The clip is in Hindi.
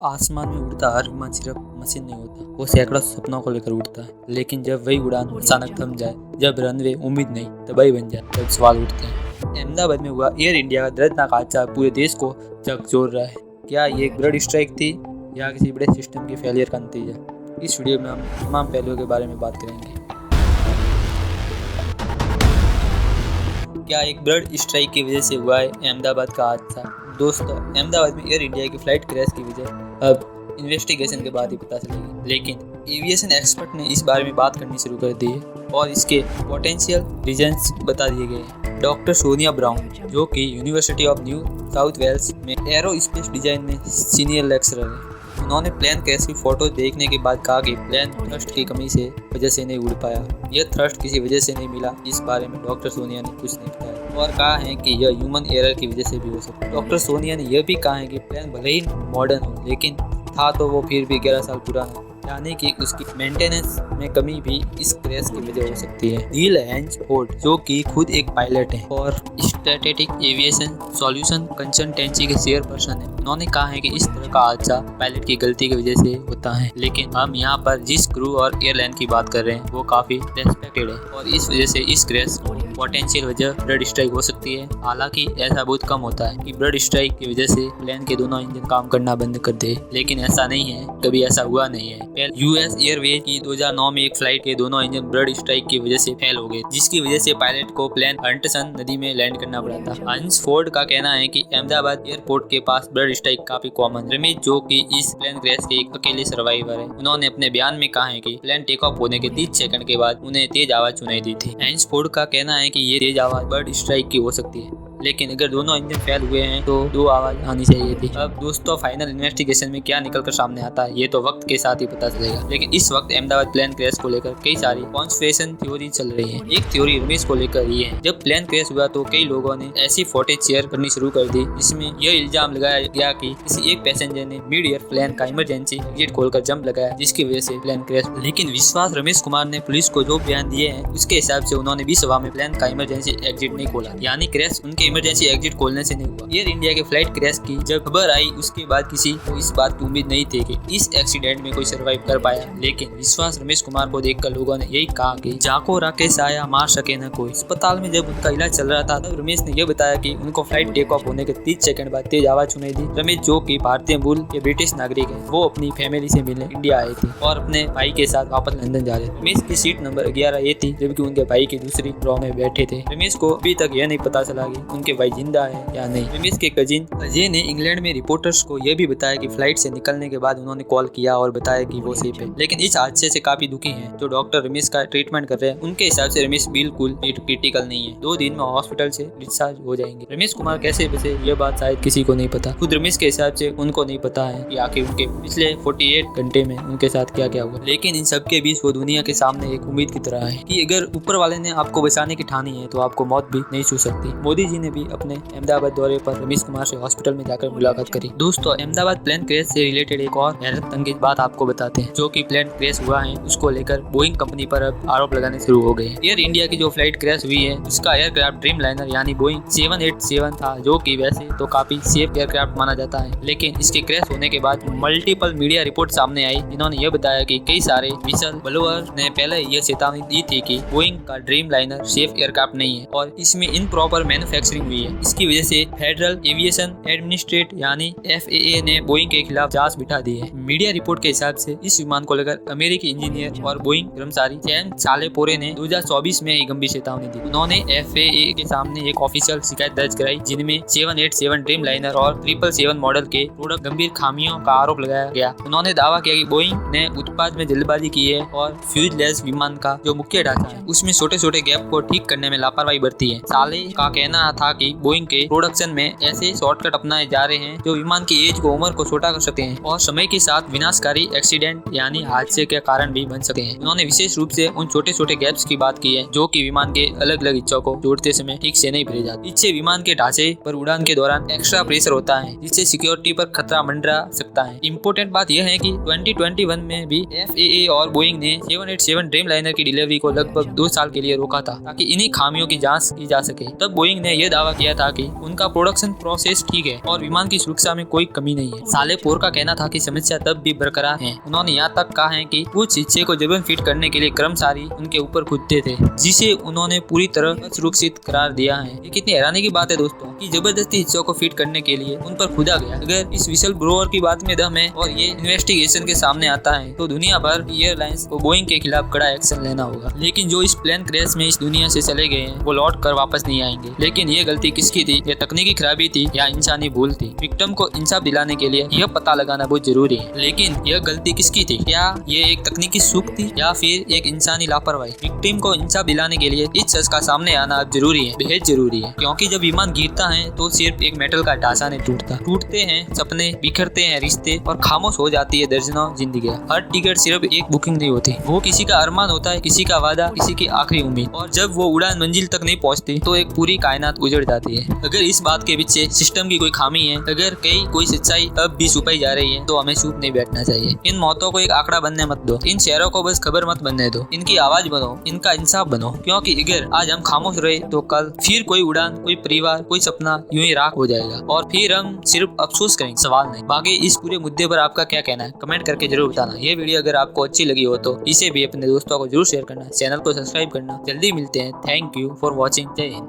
आसमान में उड़ता हर विमान सिर्फ मशीन नहीं होता, वो सैकड़ों सपनों को लेकर उड़ता है। लेकिन जब वही उड़ान अचानक थम जाए, जब रनवे उम्मीद नहीं तबाही बन जाए, तब सवाल उठते हैं। अहमदाबाद में हुआ एयर इंडिया का दर्दनाक हादसा पूरे देश को झकझोर रहा है। क्या ये एक बर्ड स्ट्राइक थी या किसी बड़े सिस्टम के फेलियर का नतीजा? इस वीडियो में हम तमाम पहलुओं के बारे में बात करेंगे। क्या एक बर्ड स्ट्राइक की वजह से हुआ है अहमदाबाद का हादसा? दोस्तों, अहमदाबाद में एयर इंडिया की फ्लाइट क्रैश की वजह अब इन्वेस्टिगेशन के बाद ही पता चलेगी, लेकिन एविएशन एक्सपर्ट ने इस बारे में बात करनी शुरू कर दी है और इसके पोटेंशियल रीजंस बता दिए गए हैं। डॉक्टर सोनिया ब्राउन, जो कि university of New South Wales में एरोस्पेस डिजाइन में सीनियर लेक्चरर है, उन्होंने प्लेन क्रैश की फोटो देखने के बाद कहा कि प्लेन थ्रस्ट की कमी से वजह से नहीं उड़ पाया। यह थ्रस्ट किसी वजह से नहीं मिला, इस बारे में डॉक्टर सोनिया ने कुछ नहीं बताया और कहा है कि यह ह्यूमन एरर की वजह से भी हो सकता है। डॉक्टर सोनिया ने यह भी कहा है कि प्लेन भले ही मॉडर्न हो, लेकिन था तो वो फिर भी 11 साल पुराना, यानी कि उसकी मेंटेनेंस में कमी भी इस क्रैश की वजह हो सकती है। नील हैंसफोर्ड, जो कि खुद एक पायलट है और स्ट्रैटेजिक एविएशन सॉल्यूशन कंसल्टेंसी के चेयरपर्सन है, उन्होंने कहा है कि इस तरह का हादसा पायलट की गलती की वजह से होता है। लेकिन हम यहाँ पर जिस क्रू और एयरलाइन की बात कर रहे हैं वो काफी रेस्पेक्टेड है और इस वजह से इस क्रैश पोटेंशियल वजह बर्ड स्ट्राइक हो सकती है। हालांकि ऐसा बहुत कम होता है कि बर्ड स्ट्राइक की वजह से प्लेन के दोनों इंजन काम करना बंद कर दे, लेकिन ऐसा नहीं है, कभी ऐसा हुआ नहीं है। यूएस एयरवेज की 2009 में एक फ्लाइट के दोनों इंजन बर्ड स्ट्राइक की वजह से फेल हो गए, जिसकी वजह से पायलट को प्लेन हंटसन नदी में लैंड करना पड़ा था। हैंसफोर्ड का कहना है कि अहमदाबाद एयरपोर्ट के पास बर्ड स्ट्राइक काफी कॉमन। रमेश, जो कि इस प्लेन क्रैश के एक अकेले सर्वाइवर है, उन्होंने अपने बयान में कहा है कि प्लेन टेक ऑफ होने के 30 सेकंड के बाद उन्हें तेज आवाज सुनाई दी थी। हैंसफोर्ड का कहना है कि ये तेज आवाज बर्ड स्ट्राइक की हो सकती है, लेकिन अगर दोनों इंजन फेल हुए हैं तो दो आवाज आनी चाहिए थी। अब दोस्तों, फाइनल इन्वेस्टिगेशन में क्या निकल कर सामने आता है ये तो वक्त के साथ ही पता चलेगा, लेकिन इस वक्त अहमदाबाद प्लेन क्रैश को लेकर कई सारी कॉन्स्पिरेशन थ्योरी चल रही है। एक थ्योरी रमेश को लेकर ये है, जब प्लेन क्रैश हुआ तो कई लोगों ने ऐसी फुटेज शेयर करनी शुरू कर दी जिसमें यह इल्जाम लगाया गया कि किसी एक पैसेंजर ने मिड एयर प्लेन का इमरजेंसी एग्जिट खोलकर जंप लगाया, जिसकी वजह से प्लेन क्रैश। लेकिन विश्वास रमेश कुमार ने पुलिस को जो बयान दिए हैं उसके हिसाब से उन्होंने भी सभा में प्लेन का इमरजेंसी एग्जिट नहीं खोला, यानी क्रैश उनके इमरजेंसी एग्जिट खोलने से नहीं हुआ। एयर इंडिया के फ्लाइट क्रैश की जब खबर आई उसके बाद किसी को इस बात की उम्मीद नहीं थी कि इस एक्सीडेंट में कोई सरवाइव कर पाया, लेकिन विश्वास रमेश कुमार को देखकर लोगों ने यही कहा कि जाको राकेश आया मार सके न कोई। अस्पताल में जब उनका इलाज चल रहा था तब रमेश ने यह बताया कि उनको फ्लाइट टेक ऑफ होने के 30 सेकंड बाद तेज आवाज सुनाई दी। रमेश, जो कि भारतीय मूल के ब्रिटिश नागरिक है, वो अपनी फैमिली से मिलने इंडिया आए थे और अपने भाई के साथ वापस लंदन जा रहे थे। रमेश की सीट नंबर 11 ये थी, जबकि उनके भाई की दूसरी रो में बैठे थे। रमेश को अभी तक यह नहीं पता चला कि उनके भाई जिंदा है या नहीं। रमेश के कजिन अजय ने इंग्लैंड में रिपोर्टर्स को यह भी बताया कि फ्लाइट से निकलने के बाद उन्होंने कॉल किया और बताया कि वो सेफ है, लेकिन इस हादसे से काफी दुखी हैं। जो डॉक्टर रमेश का ट्रीटमेंट कर रहे हैं उनके हिसाब से रमेश बिल्कुल क्रिटिकल नहीं है, 2 दिन में हॉस्पिटल से डिस्चार्ज हो जाएंगे। रमेश कुमार कैसे बचे यह बात शायद किसी को नहीं पता, खुद रमेश के हिसाब से उनको नहीं पता है कि आखिर उनके पिछले 48 घंटे में उनके साथ क्या क्या हुआ। लेकिन इन सब के बीच वो दुनिया के सामने एक उम्मीद की तरह है कि अगर ऊपर वाले ने आपको बचाने की ठानी है तो आपको मौत भी नहीं छू सकती। मोदी जी ने भी अपने अहमदाबाद दौरे पर रमेश कुमार से हॉस्पिटल में जाकर मुलाकात करी। दोस्तों, अहमदाबाद प्लेन क्रैश से रिलेटेड एक और हैरत अंगेज बात आपको बताते हैं। जो कि प्लेन क्रैश हुआ है उसको लेकर बोइंग कंपनी पर अब आरोप लगाने शुरू हो गए हैं। एयर इंडिया की जो फ्लाइट क्रैश हुई है उसका एयरक्राफ्ट ड्रीम लाइनर यानी बोइंग 787 था, जो कि वैसे तो काफी सेफ एयरक्राफ्ट माना जाता है, लेकिन इसके क्रैश होने के बाद मल्टीपल मीडिया रिपोर्ट सामने आई जिन्होंने यह बताया कि कई सारे विसल ब्लोअर ने पहले यह चेतावनी दी थी कि बोइंग का ड्रीम लाइनर सेफ एयरक्राफ्ट नहीं है और इसमें इनप्रॉपर मैन्युफैक्चरिंग हुई है। इसकी वजह से फेडरल एविएशन एडमिनिस्ट्रेट यानी FAA ने बोइंग के खिलाफ जांच बिठा दी है। मीडिया रिपोर्ट के हिसाब से इस विमान को लेकर अमेरिकी इंजीनियर और बोइंग कर्मचारी सैम सालेपोरे ने 2024 में एक गंभीर चेतावनी दी। उन्होंने FAA के सामने एक ऑफिशियल शिकायत दर्ज कराई जिनमें 787 ड्रीम लाइनर और 777 मॉडल के प्रोडक्ट गंभीर खामियों का आरोप लगाया गया। उन्होंने दावा किया कि बोइंग ने उत्पाद में जल्दबाजी की है और फ्यूजलेस विमान का जो मुख्य ढांचा है उसमें छोटे छोटे गैप को ठीक करने में लापरवाही बरती है। साले का कहना था कि बोइंग के प्रोडक्शन में ऐसे शॉर्टकट अपनाए जा रहे हैं जो विमान की एज को उम्र को छोटा कर सकते हैं और समय के साथ विनाशकारी एक्सीडेंट यानी हादसे के कारण भी बन सकते हैं। उन्होंने विशेष रूप से उन छोटे छोटे गैप्स की बात की है जो कि विमान के अलग अलग हिस्सों को जोड़ते समय ठीक से नहीं भरे जाते। इससे विमान के ढांचे पर उड़ान के दौरान एक्स्ट्रा प्रेशर होता है जिससे सिक्योरिटी पर खतरा मंडरा सकता है। इम्पोर्टेंट बात यह है कि 2021 में भी FAA और बोइंग ने 787 ड्रीम लाइनर की डिलीवरी को लगभग 2 साल के लिए रोका था ताकि इन्हीं खामियों की जांच की जा सके। तब बोइंग ने यह दावा किया था कि उनका प्रोडक्शन प्रोसेस ठीक है और विमान की सुरक्षा में कोई कमी नहीं है। सालेपोर का कहना था कि समस्या तब भी बरकरार है। उन्होंने यहाँ तक कहा है कि कुछ हिस्से को जबरन फिट करने के लिए कर्मचारी उनके ऊपर कूदते थे, जिसे उन्होंने पूरी तरह सुरक्षित करार दिया है। ये कितनी हैरानी की बात है दोस्तों कि जबरदस्ती हिस्सों को फिट करने के लिए उन पर कूदा गया। अगर इस विसल ब्रोअर की बात में दम है और ये इन्वेस्टिगेशन के सामने आता है तो दुनिया भर की एयरलाइंस को बोइंग के खिलाफ कड़ा एक्शन लेना होगा। लेकिन जो इस प्लेन क्रैश में इस दुनिया से चले गए हैं वो लौट कर वापस नहीं आएंगे। लेकिन ये गलती किसकी थी? ये तकनीकी खराबी थी या इंसानी भूल थी? विक्टिम को इंसाफ दिलाने के लिए यह पता लगाना बहुत जरूरी है। लेकिन यह गलती किसकी थी? क्या ये एक तकनीकी चूक थी या फिर एक इंसानी लापरवाही? विक्टिम को इंसाफ दिलाने के लिए इस सच का सामने आना अब जरूरी है, बेहद जरूरी है। क्योंकि जब विमान गिरता है तो सिर्फ एक मेटल का ढांचा नहीं टूटता, टूटते हैं सपने, बिखरते हैं रिश्ते और खामोश हो जाती है दर्जनों जिंदगियां। हर टिकट सिर्फ एक बुकिंग नहीं होती, वो किसी का अरमान होता है, किसी का वादा, किसी की आखिरी उम्मीद। और जब वो उड़ान मंजिल तक नहीं पहुंचती तो एक पूरी कायनात उजड़ जाती है। अगर इस बात के पीछे सिस्टम की कोई खामी है, अगर कोई सच्चाई अब भी छुपाई जा रही है तो हमें चुप नहीं बैठना चाहिए। इन मौतों को एक आंकड़ा बनने मत दो, इन शहरों को बस खबर मत बनने दो, इनकी आवाज बनो, इनका इंसाफ बनो। क्योंकि अगर आज हम खामोश रहे तो कल फिर कोई उड़ान, कोई परिवार, कोई सपना यूं ही राख हो जाएगा और फिर हम सिर्फ अफसोस करेंगे, सवाल नहीं। बाकी इस पूरे मुद्दे पर आपका क्या कहना है कमेंट करके जरूर बताना। ये वीडियो अगर आपको अच्छी लगी हो तो इसे भी अपने दोस्तों को जरूर शेयर करना, चैनल को सब्सक्राइब करना। जल्दी मिलते हैं। Thank you for watching. जय हिंद।